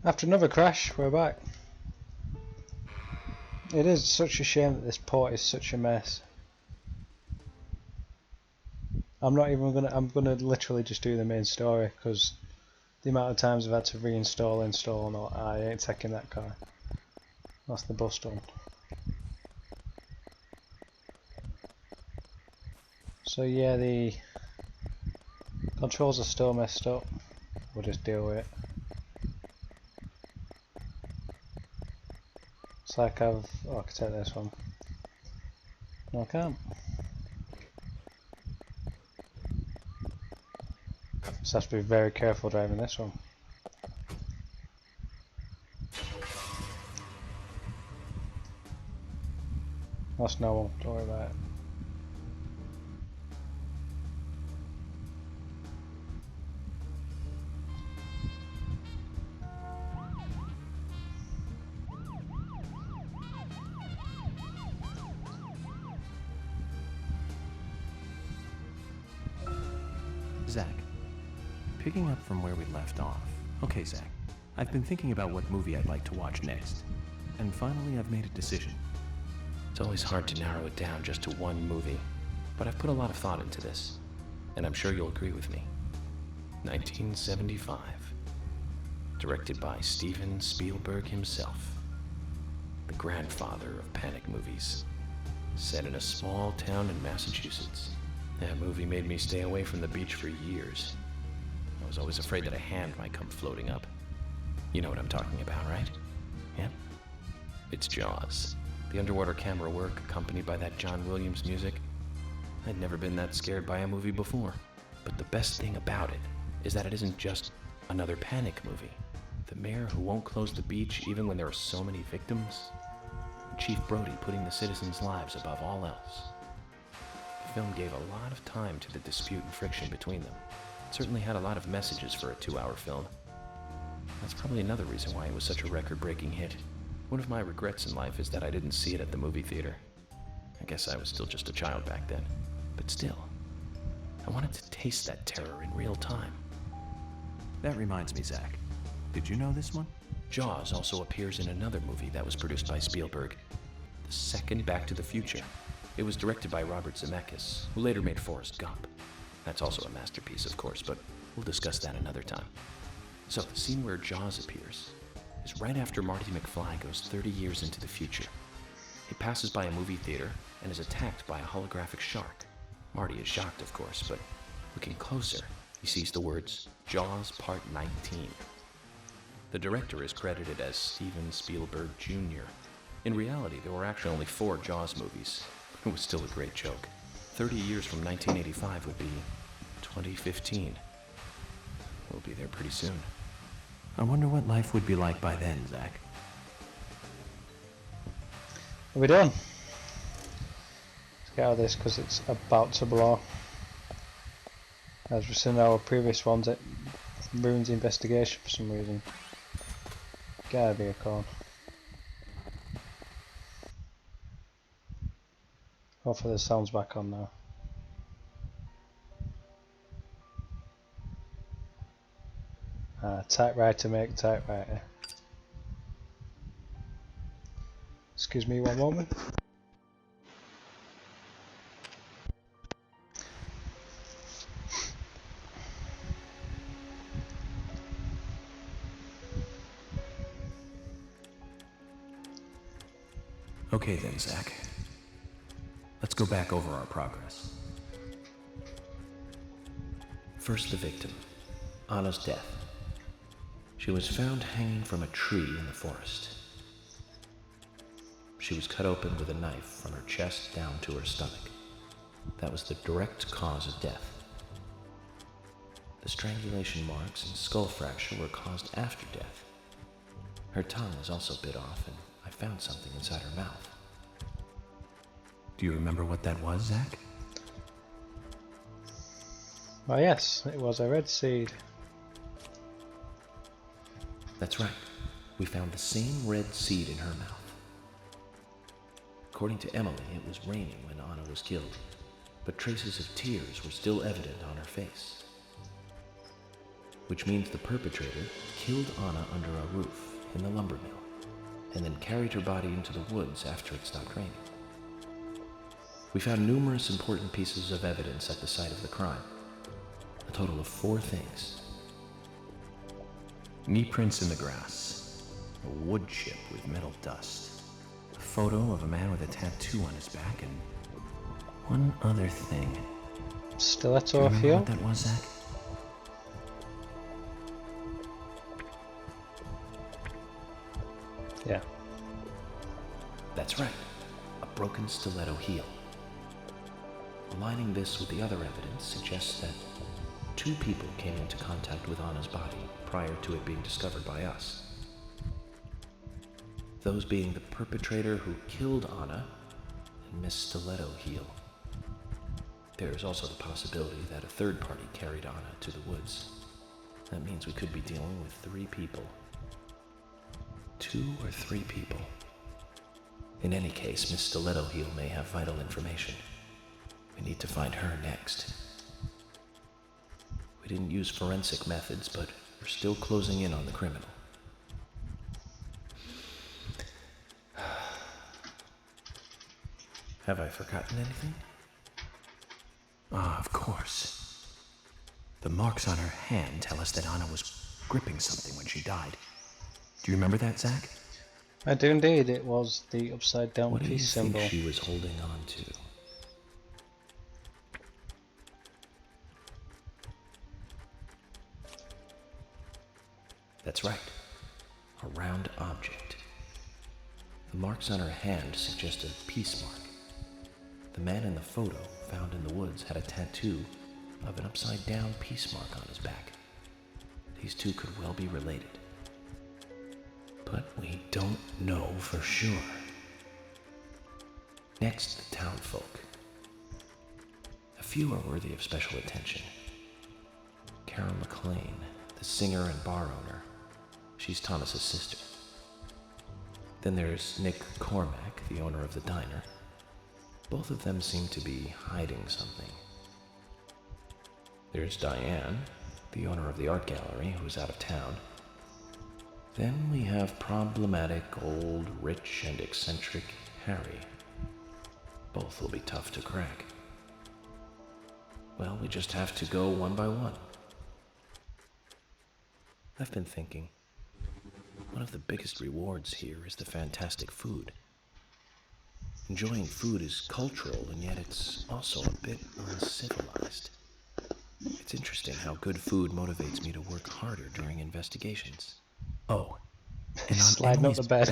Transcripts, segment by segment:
After another crash, we're back. It is such a shame that this port is such a mess. I'm gonna literally just do the main story because the amount of times I've had to reinstall, install and all, I ain't taking that car. That's the bus done. So yeah, the controls are still messed up. We'll just deal with it. It's like I can take this one. No, I can't. So I have to be very careful driving this one. That's normal, don't worry about it. Zach, picking up from where we left off. Okay, Zach, I've been thinking about what movie I'd like to watch next. And finally, I've made a decision. It's always hard to narrow it down just to one movie, but I've put a lot of thought into this, and I'm sure you'll agree with me. 1975. Directed by Steven Spielberg himself. The grandfather of panic movies. Set in a small town in Massachusetts. That movie made me stay away from the beach for years. I was always afraid that a hand might come floating up. You know what I'm talking about, right? Yeah? It's Jaws. The underwater camera work accompanied by that John Williams music. I'd never been that scared by a movie before. But the best thing about it is that it isn't just another panic movie. The mayor who won't close the beach even when there are so many victims. Chief Brody putting the citizens' lives above all else. The film gave a lot of time to the dispute and friction between them. It certainly had a lot of messages for a 2-hour film. That's probably another reason why it was such a record-breaking hit. One of my regrets in life is that I didn't see it at the movie theater. I guess I was still just a child back then. But still, I wanted to taste that terror in real time. That reminds me, Zach. Did you know this one? Jaws also appears in another movie that was produced by Spielberg. The second Back to the Future. It was directed by Robert Zemeckis, who later made Forrest Gump. That's also a masterpiece, of course, but we'll discuss that another time. So, the scene where Jaws appears is right after Marty McFly goes 30 years into the future. He passes by a movie theater and is attacked by a holographic shark. Marty is shocked, of course, but looking closer, he sees the words, Jaws Part 19. The director is credited as Steven Spielberg Jr. In reality, there were actually only 4 Jaws movies. It was still a great joke. 30 years from 1985 would be 2015. We'll be there pretty soon. I wonder what life would be like by then, Zach. Are we done? Let's get out of this because it's about to blow. As we've seen in our previous ones, it ruins the investigation for some reason. Gotta be a con. Hopefully the sound's back on now. Typewriter make typewriter. Excuse me one moment. Okay then, Zach. Let's go back over our progress. First, the victim, Anna's death. She was found hanging from a tree in the forest. She was cut open with a knife from her chest down to her stomach. That was the direct cause of death. The strangulation marks and skull fracture were caused after death. Her tongue was also bit off, and I found something inside her mouth. Do you remember what that was, Zach? Well, yes, it was a red seed. That's right. We found the same red seed in her mouth. According to Emily, it was raining when Anna was killed, but traces of tears were still evident on her face. which means the perpetrator killed Anna under a roof in the lumber mill, and then carried her body into the woods after it stopped raining. We found numerous important pieces of evidence at the site of the crime, a total of 4 things. Knee prints in the grass, a wood chip with metal dust, a photo of a man with a tattoo on his back, and one other thing. Do Stiletto, you I remember feel. what that was, Zach? Yeah. That's right, a broken stiletto heel. Aligning this with the other evidence suggests that 2 people came into contact with Anna's body prior to it being discovered by us. Those being the perpetrator who killed Anna and Miss Stiletto Heel. There is also the possibility that a 3rd party carried Anna to the woods. That means we could be dealing with 3 people. 2 or 3 people. In any case, Miss Stiletto Heel may have vital information. We need to find her next. We didn't use forensic methods, but we're still closing in on the criminal. Have I forgotten anything? Ah, of course. The marks on her hand tell us that Anna was gripping something when she died. Do you remember that, Zach? I do indeed. It was the upside down What do you peace think symbol. she was holding on to? That's right. A round object. The marks on her hand suggest a peace mark. The man in the photo found in the woods had a tattoo of an upside-down peace mark on his back. These 2 could well be related. But we don't know for sure. Next, the townfolk. A few are worthy of special attention. Carol McLean, the singer and bar owner. She's Thomas's sister. Then there's Nick Cormack, the owner of the diner. Both of them seem to be hiding something. There's Diane, the owner of the art gallery, who's out of town. Then we have problematic, old, rich, and eccentric Harry. Both will be tough to crack. Well, we just have to go one by one. I've been thinking, one of the biggest rewards here is the fantastic food. Enjoying food is cultural, and yet it's also a bit uncivilized. It's interesting how good food motivates me to work harder during investigations. Oh, and on Sliding up the Emily's bed.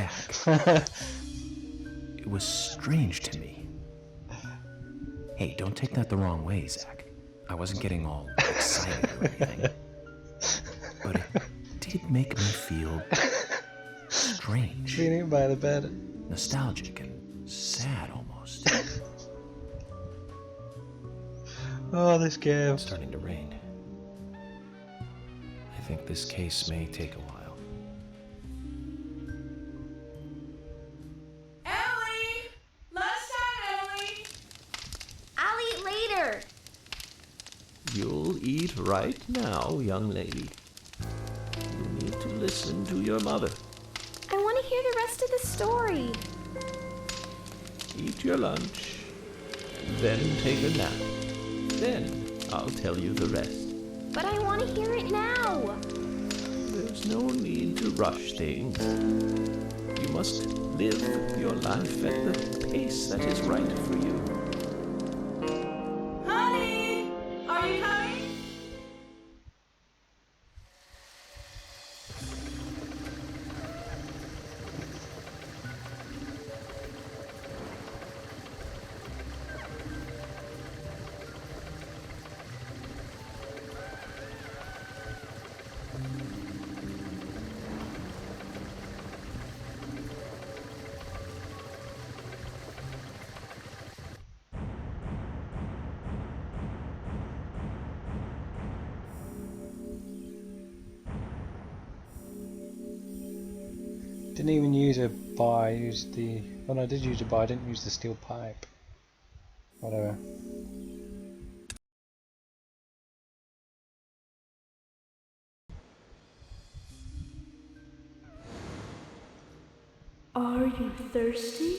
back, it was strange to me. Hey, don't take that the wrong way, Zach. I wasn't getting all excited or anything. But it did make me feel strange. Leaning by the bed. Nostalgic and sad almost. Oh, this game. It's starting to rain. I think this case may take a while. Ellie! Lunchtime, Ellie! I'll eat later. You'll eat right now, young lady. You need to listen to your mother. I want to hear the rest of the story. Eat your lunch, and then take a nap. Then I'll tell you the rest. But I want to hear it now. There's no need to rush things. You must live your life at the pace that is right for you. Honey! Are you coming? Didn't even use a bar, I used the... Oh no, I did use a bar, I didn't use the steel pipe. Whatever. Are you thirsty?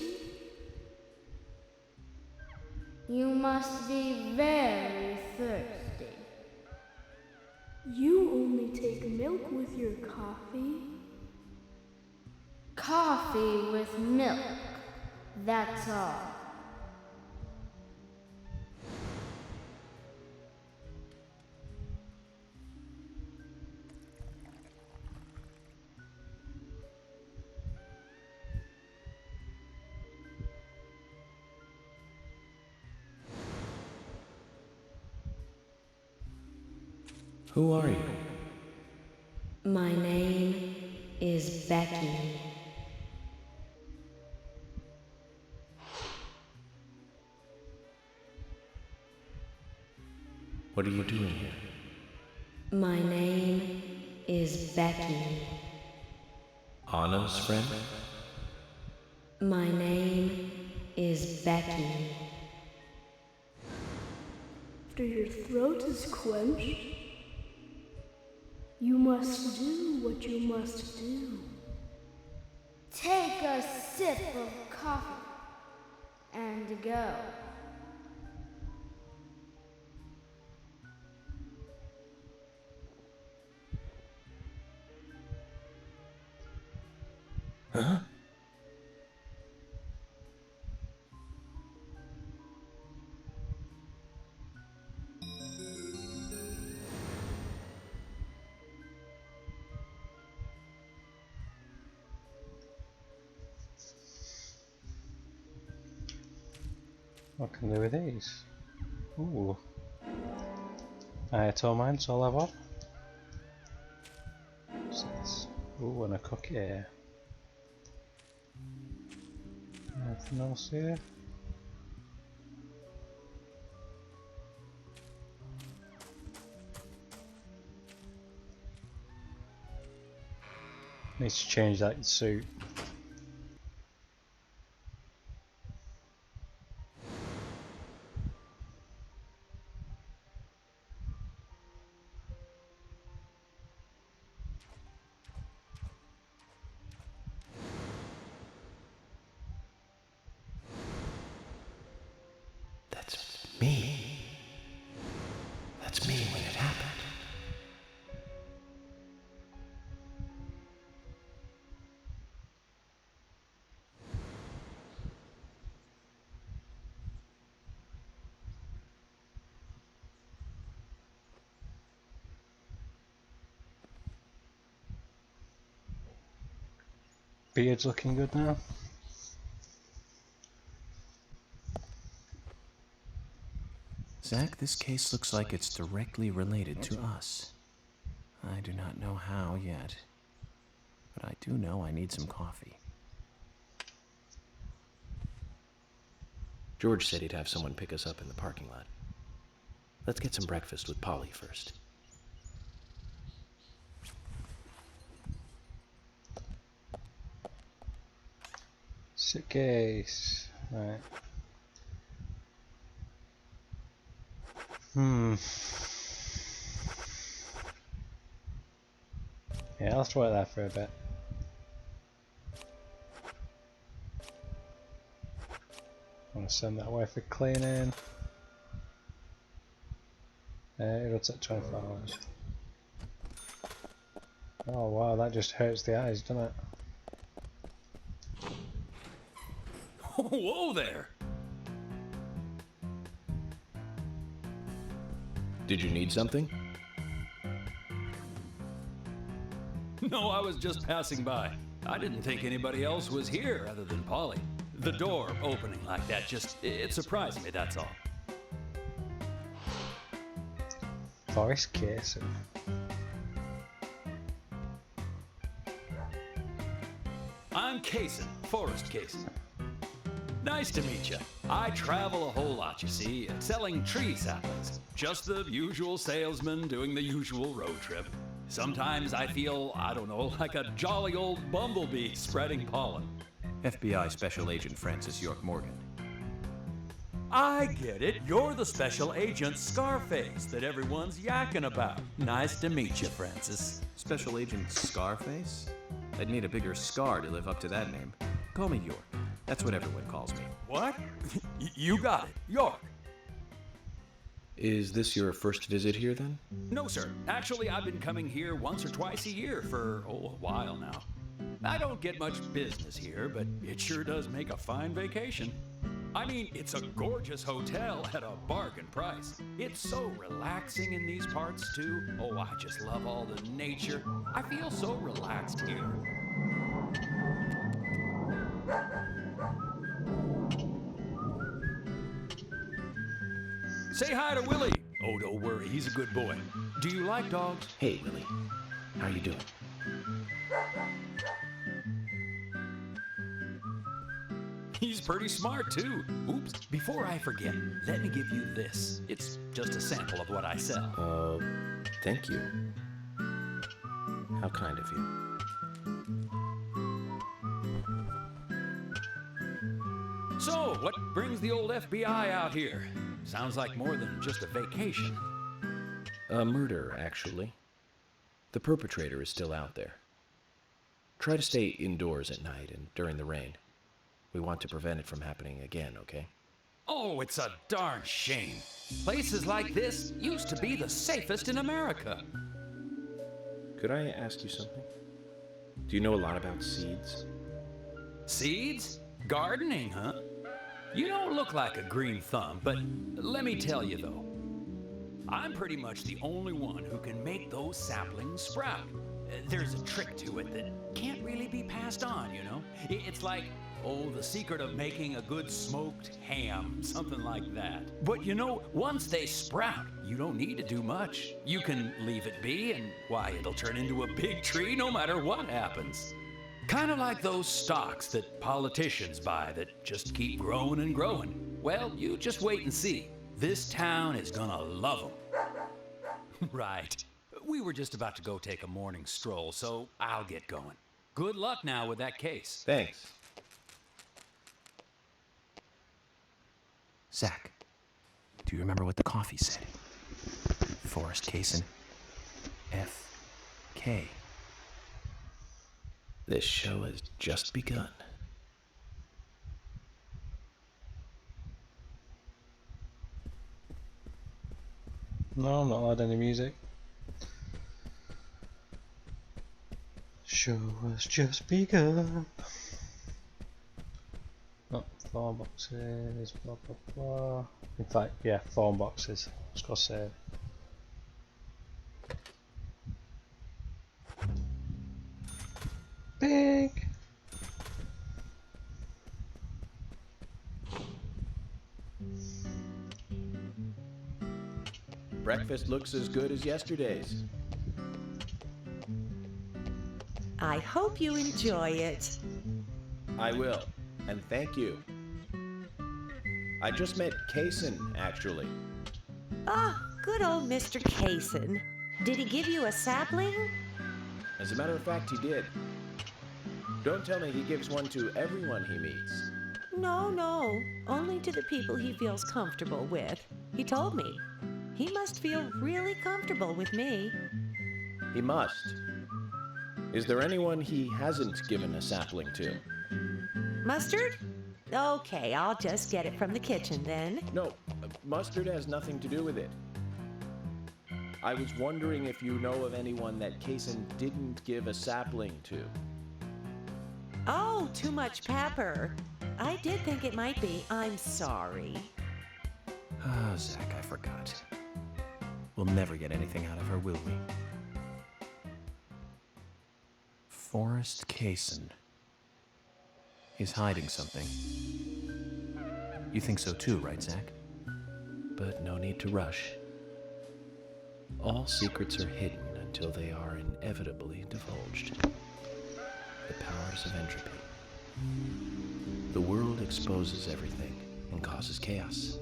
You must be very thirsty. You only take milk with your coffee? Coffee with milk. That's all. Who are you? My name is Becky. What are you doing here? My name is Becky. Anna's friend? My name is Becky. After your throat is quenched, you must do what you must do. Take a sip of coffee and go. Huh? What can I do with these? Ooh. Tow mine, so I'll have one. What's this? Ooh, and a cookie here. Anything else here? Needs to change that suit. That's me. That's me when it happened. Beard's looking good now. Zach, this case looks like it's directly related to us. I do not know how yet, but I do know I need some coffee. George said he'd have someone pick us up in the parking lot. Let's get some breakfast with Polly first. Suitcase. Right. Yeah, let's wait there for a bit. I'm gonna send that away for cleaning. It'll take 24 hours. Oh wow, that just hurts the eyes, doesn't it? Whoa there! Did you need something? No, I was just passing by. I didn't think anybody else was here other than Polly. The door opening like that it surprised me, that's all. Forest Castle. I'm Kaysen, Forrest Kaysen. Nice to meet you. I travel a whole lot, you see, selling tree saplings. Just the usual salesman doing the usual road trip. Sometimes I feel, I don't know, like a jolly old bumblebee spreading pollen. FBI Special Agent Francis York Morgan. I get it. You're the special agent Scarface that everyone's yakking about. Nice to meet you, Francis. Special Agent Scarface? I'd need a bigger scar to live up to that name. Call me York. That's what everyone calls me. What? You got it. York. Is this your first visit here, then? No, sir. Actually, I've been coming here once or twice a year for, a while now. I don't get much business here, but it sure does make a fine vacation. I mean, it's a gorgeous hotel at a bargain price. It's so relaxing in these parts, too. Oh, I just love all the nature. I feel so relaxed here. Say hi to Willie. Oh, don't worry, he's a good boy. Do you like dogs? Hey, Willie. How you doing? He's pretty smart, too. Oops, before I forget, let me give you this. It's just a sample of what I sell. Thank you. How kind of you. So, what brings the old FBI out here? Sounds like more than just a vacation. A murder, actually. The perpetrator is still out there. Try to stay indoors at night and during the rain. We want to prevent it from happening again, okay? Oh, it's a darn shame. Places like this used to be the safest in America. Could I ask you something? Do you know a lot about seeds? Seeds? Gardening, huh? You don't look like a green thumb, but let me tell you though, I'm pretty much the only one who can make those saplings sprout. There's a trick to it that can't really be passed on, you know? It's like, oh, the secret of making a good smoked ham, something like that. But you know, once they sprout, you don't need to do much. You can leave it be, and why, it'll turn into a big tree no matter what happens. Kind of like those stocks that politicians buy that just keep growing and growing. Well, you just wait and see. This town is gonna love them. Right. We were just about to go take a morning stroll, so I'll get going. Good luck now with that case. Thanks. Zach, do you remember what the coffee said? Forrest Kaysen. F.K. This show has just begun. No, I'm not allowed any music. Show has just begun. Oh, 4 boxes, blah blah blah. In fact, yeah, 4 boxes. Let's go save. Big. Breakfast looks as good as yesterday's. I hope you enjoy it. I will, and thank you. I just met Kaysen, actually. Oh, good old Mr. Kaysen. Did he give you a sapling? As a matter of fact, he did. Don't tell me he gives one to everyone he meets. No, only to the people he feels comfortable with. He told me. He must feel really comfortable with me. He must. Is there anyone he hasn't given a sapling to? Mustard? Okay, I'll just get it from the kitchen then. No, mustard has nothing to do with it. I was wondering if you know of anyone that Kaysen didn't give a sapling to. Oh, too much pepper. I did think it might be. I'm sorry. Ah, Zach, I forgot. We'll never get anything out of her, will we? Forrest Kaysen. He's hiding something. You think so too, right, Zach? But no need to rush. All secrets are hidden until they are inevitably divulged. The powers of entropy. The world exposes everything and causes chaos.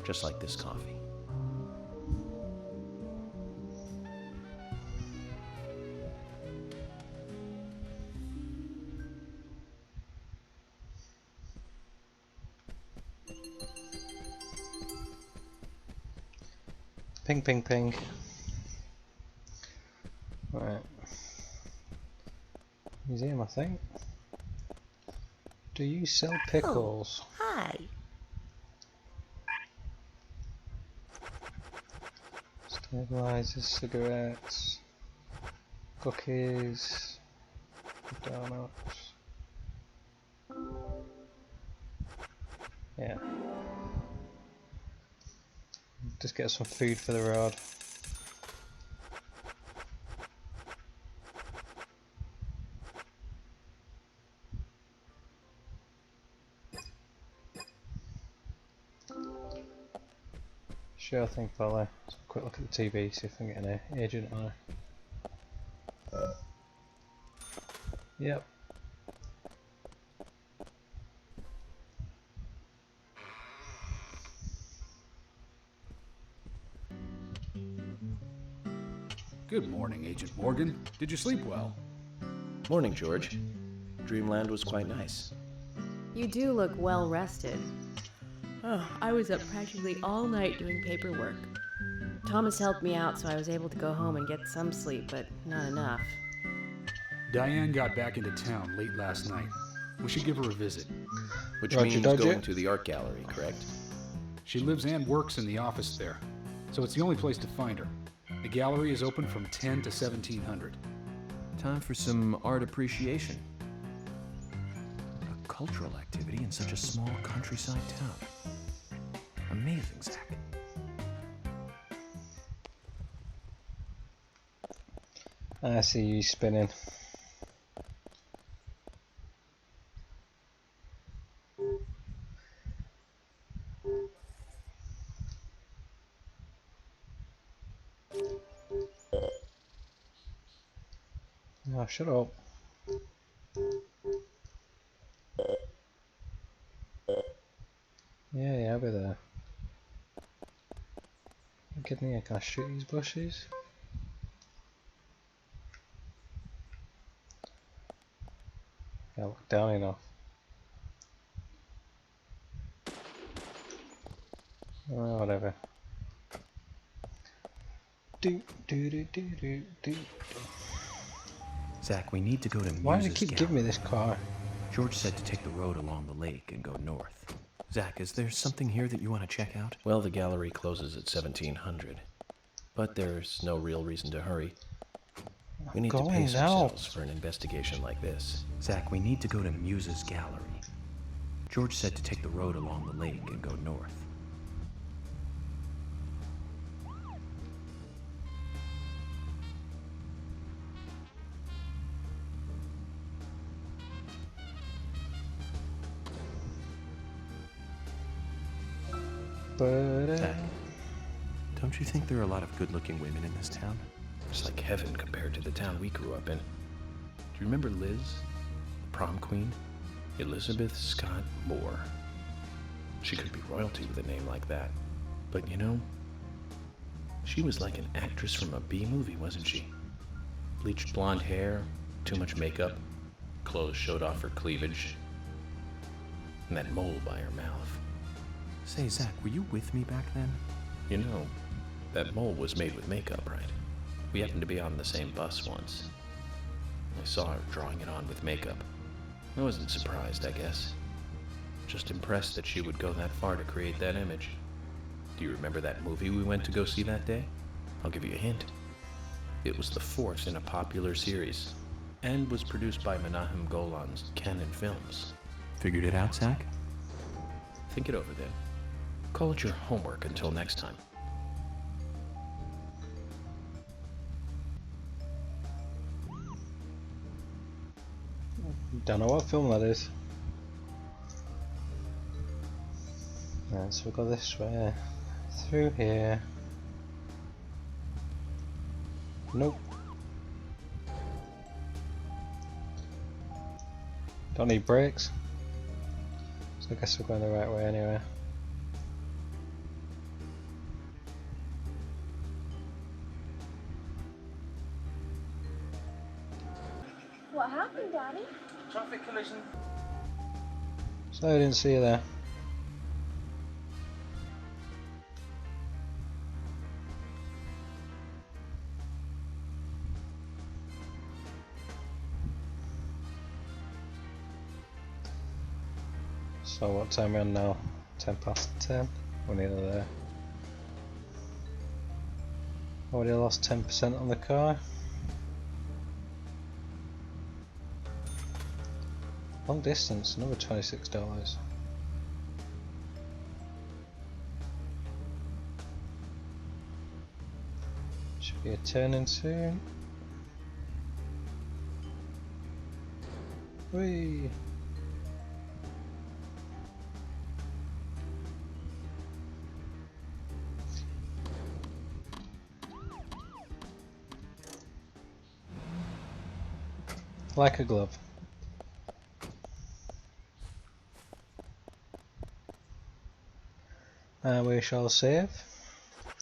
Just like this coffee. Ping, ping, ping. Right. Museum, I think. Do you sell pickles? Hi. Stabilizers, cigarettes, cookies, donuts. Yeah. Just get some food for the road. Sure thing, fella. Let's have a quick look at the TV, see if I can get an agent on it. Yep. Good morning, Agent Morgan. Did you sleep well? Morning, George. Dreamland was quite nice. You do look well rested. Oh, I was up practically all night doing paperwork. Thomas helped me out, so I was able to go home and get some sleep, but not enough. Diane got back into town late last night. We should give her a visit. Which Roger, means Dodger. going to the art gallery, correct? She lives and works in the office there, so it's the only place to find her. The gallery is open from 10 to 1700. Time for some art appreciation. A cultural activity in such a small countryside town. Amazing, Zach. I see you spinning. Oh, shut up. Yeah, I'll be there. Give me a can I shoot these bushes? Yeah, look down enough. Oh, whatever. Do do do do do do. Zach, we need to go to Why do Muse's they keep gallery. giving me this car? George said to take the road along the lake and go north. Zach, is there something here that you want to check out? Well, the gallery closes at 1700. But there's no real reason to hurry. We need to Going pace now. ourselves for an investigation like this. Zach, we need to go to Muse's gallery. George said to take the road along the lake and go north. But Zach, don't you think there are a lot of good-looking women in this town? It's like heaven compared to the town we grew up in. Do you remember Liz? The prom queen? Elizabeth Scott Moore. She could be royalty with a name like that. But you know, she was like an actress from a B movie, wasn't she? Bleached blonde hair, too much makeup, clothes showed off her cleavage, and that mole by her mouth. Say, Zach, were you with me back then? You know, that mole was made with makeup, right? We happened to be on the same bus once. I saw her drawing it on with makeup. I wasn't surprised, I guess. Just impressed that she would go that far to create that image. Do you remember that movie we went to go see that day? I'll give you a hint. It was the fourth in a popular series, and was produced by Menahem Golan's Canon Films. Figured it out, Zach? Think it over then. Call it your homework until next time. don't know what film that is. Right, so we go this way, through here. Nope. Don't need brakes. So I guess we're going the right way anyway. What happened, Daddy? Traffic collision. So I didn't see you there. So what time are we on now? 10 past 10. We're nearly there. Already lost 10% on the car. Long distance, another $26. Should be a turning soon. Whee! Like a glove. And we shall save,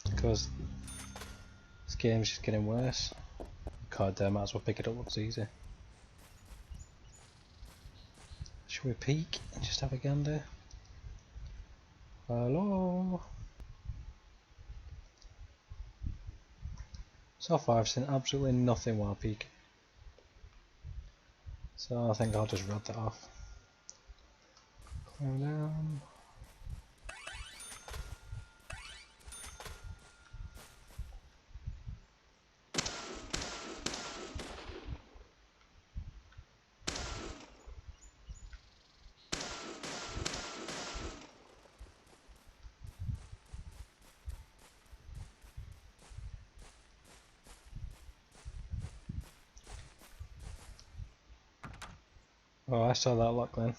because this game's just getting worse. God damn, might as well pick it up, looks easy. Should we peek and just have a gander? Hello? So far I've seen absolutely nothing while peeking. So I think I'll just rub that off. Climb down. Oh, I saw that lock then.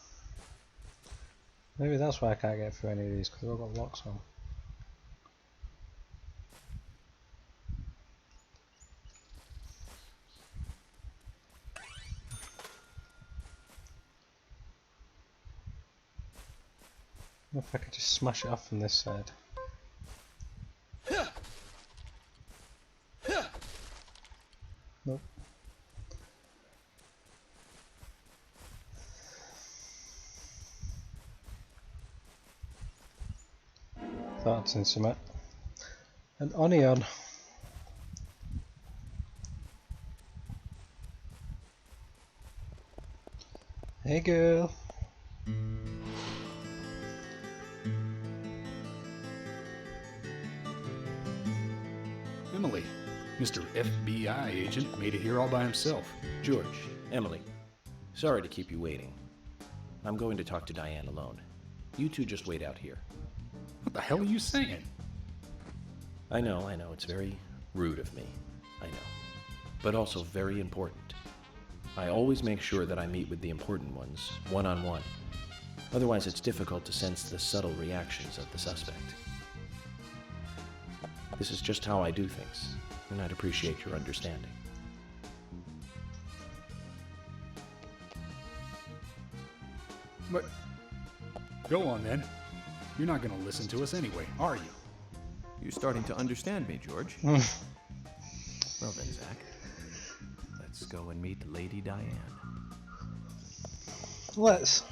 Maybe that's why I can't get through any of these, because I've got locks on. If I could just smash it off from this side. Nope. That's in some an onion. Hey girl. Emily, Mr. FBI agent made it here all by himself. George, Emily, sorry to keep you waiting. I'm going to talk to Diane alone. You two just wait out here. What the hell are you saying? I know, it's very rude of me. I know. But also very important. I always make sure that I meet with the important ones, one-on-one. Otherwise, it's difficult to sense the subtle reactions of the suspect. This is just how I do things, and I'd appreciate your understanding. But go on then. You're not going to listen to us anyway, are you? You're starting to understand me, George. Well then, Zach. Let's go and meet Lady Diane. Let's.